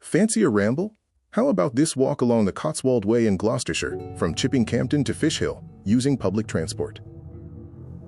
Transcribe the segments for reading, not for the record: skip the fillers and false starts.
Fancy a ramble? How about this walk along the Cotswold Way in Gloucestershire, from Campden to Fish Hill, using public transport?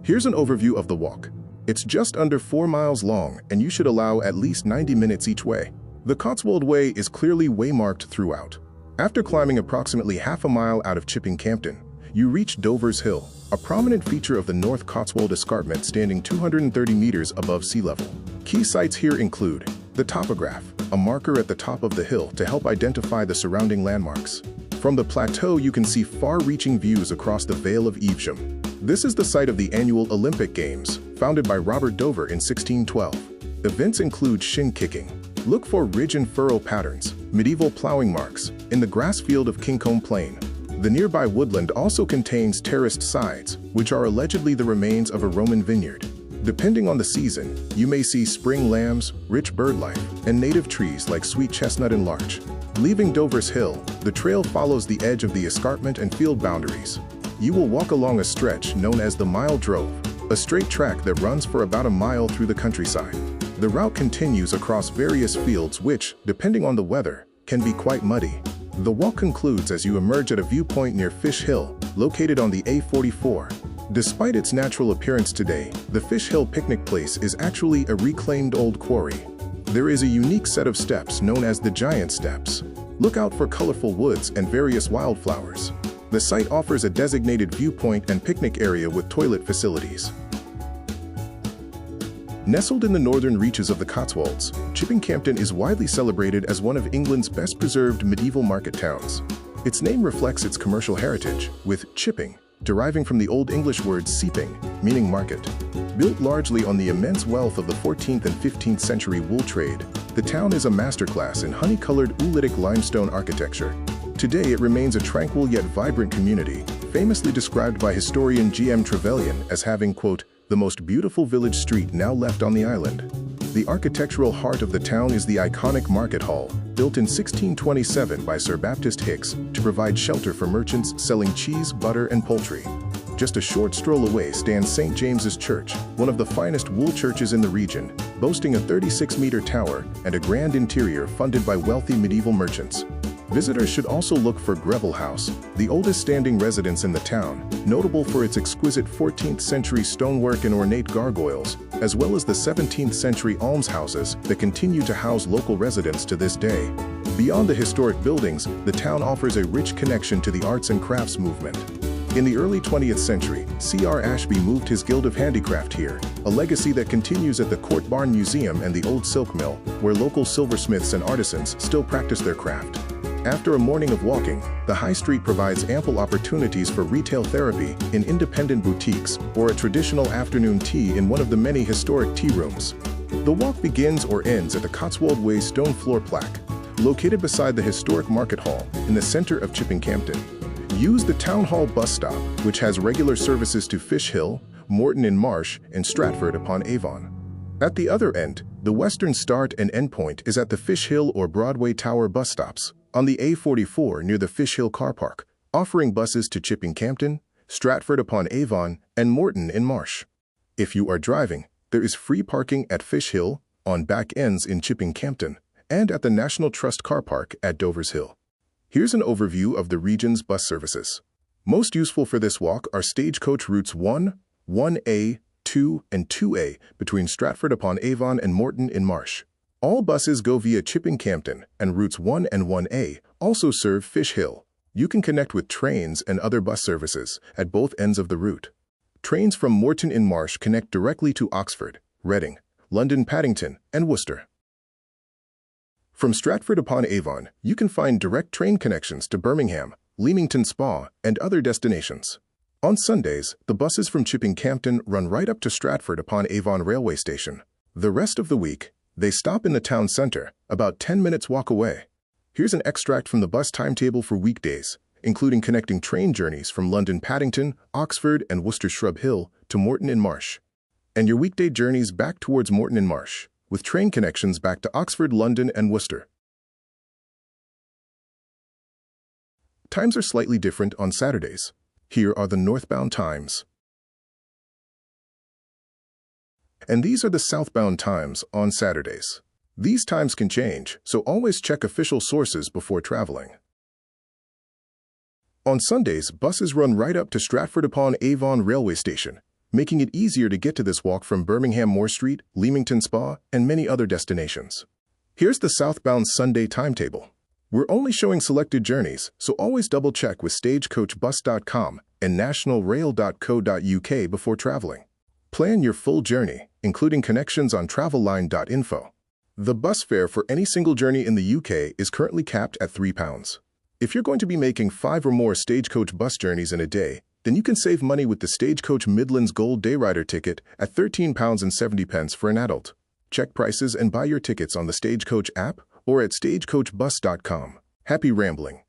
Here's an overview of the walk. It's just under 4 miles long, and you should allow at least 90 minutes each way. The Cotswold Way is clearly waymarked throughout. After climbing approximately half a mile out of Campden, you reach Dover's Hill, a prominent feature of the North Cotswold Escarpment standing 230 meters above sea level. Key sites here include the topograph, a marker at the top of the hill to help identify the surrounding landmarks. From the plateau, you can see far-reaching views across the Vale of Evesham. This is the site of the annual Olympic Games, founded by Robert Dover in 1612. Events include shin kicking. Look for ridge and furrow patterns, medieval plowing marks, in the grass field of Kincombe Plain. The nearby woodland also contains terraced sides, which are allegedly the remains of a Roman vineyard. Depending on the season, you may see spring lambs, rich bird life, and native trees like sweet chestnut and larch. Leaving Dover's Hill, the trail follows the edge of the escarpment and field boundaries. You will walk along a stretch known as the Mile Drove, a straight track that runs for about a mile through the countryside. The route continues across various fields which, depending on the weather, can be quite muddy. The walk concludes as you emerge at a viewpoint near Fish Hill, located on the A44. Despite its natural appearance today, the Fish Hill picnic place is actually a reclaimed old quarry. There is a unique set of steps known as the Giant Steps. Look out for colorful woods and various wildflowers. The site offers a designated viewpoint and picnic area with toilet facilities. Nestled in the northern reaches of the Cotswolds, Campden is widely celebrated as one of England's best-preserved medieval market towns. Its name reflects its commercial heritage, with chipping deriving from the Old English word seeping, meaning market. Built largely on the immense wealth of the 14th and 15th century wool trade, the town is a masterclass in honey-colored oolitic limestone architecture. Today it remains a tranquil yet vibrant community, famously described by historian G.M. Trevelyan as having, quote, the most beautiful village street now left on the island. The architectural heart of the town is the iconic Market Hall, built in 1627 by Sir Baptist Hicks to provide shelter for merchants selling cheese, butter, and poultry. Just a short stroll away stands St. James's Church, one of the finest wool churches in the region, boasting a 36-meter tower and a grand interior funded by wealthy medieval merchants. Visitors should also look for Greville House, the oldest standing residence in the town, notable for its exquisite 14th century stonework and ornate gargoyles, as well as the 17th century almshouses that continue to house local residents to this day. Beyond the historic buildings, the town offers a rich connection to the arts and crafts movement. In the early 20th century, C.R. Ashby moved his Guild of Handicraft here, a legacy that continues at the Court Barn Museum and the Old Silk Mill, where local silversmiths and artisans still practice their craft. After a morning of walking, the High Street provides ample opportunities for retail therapy in independent boutiques or a traditional afternoon tea in one of the many historic tea rooms. The walk begins or ends at the Cotswold Way stone floor plaque, located beside the historic Market Hall in the center of Campden. Use the Town Hall bus stop, which has regular services to Fish Hill, Moreton-in-Marsh, and Stratford-upon-Avon. At the other end, the western start and end point is at the Fish Hill or Broadway Tower bus stops, on the A44 near the Fish Hill car park, offering buses to Campden, Stratford-upon-Avon, and Moreton-in-Marsh. If you are driving, there is free parking at Fish Hill, on back ends in Campden, and at the National Trust car park at Dover's Hill. Here's an overview of the region's bus services. Most useful for this walk are stagecoach routes 1, 1A, 2, and 2A between Stratford-upon-Avon and Moreton-in-Marsh. All buses go via Campden, and routes 1 and 1A also serve Fish Hill. You can connect with trains and other bus services at both ends of the route. Trains from Moreton-in-Marsh connect directly to Oxford, Reading, London Paddington, and Worcester. From Stratford-upon-Avon, you can find direct train connections to Birmingham, Leamington Spa, and other destinations. On Sundays, the buses from Campden run right up to Stratford-upon-Avon railway station. The rest of the week, they stop in the town center, about 10 minutes walk away. Here's an extract from the bus timetable for weekdays, including connecting train journeys from London Paddington, Oxford, and Worcester Shrub Hill to Moreton-in-Marsh, and your weekday journeys back towards Moreton-in-Marsh, with train connections back to Oxford, London, and Worcester. Times are slightly different on Saturdays. Here are the northbound times. And these are the southbound times on Saturdays. These times can change, so always check official sources before traveling. On Sundays, buses run right up to Stratford-upon-Avon railway station, making it easier to get to this walk from Birmingham Moor Street, Leamington Spa, and many other destinations. Here's the southbound Sunday timetable. We're only showing selected journeys, so always double-check with stagecoachbus.com and nationalrail.co.uk before traveling. Plan your full journey, including connections on travelline.info. The bus fare for any single journey in the UK is currently capped at £3. If you're going to be making 5 or more Stagecoach bus journeys in a day, then you can save money with the Stagecoach Midlands Gold Dayrider ticket at £13.70 for an adult. Check prices and buy your tickets on the Stagecoach app or at stagecoachbus.com. Happy rambling!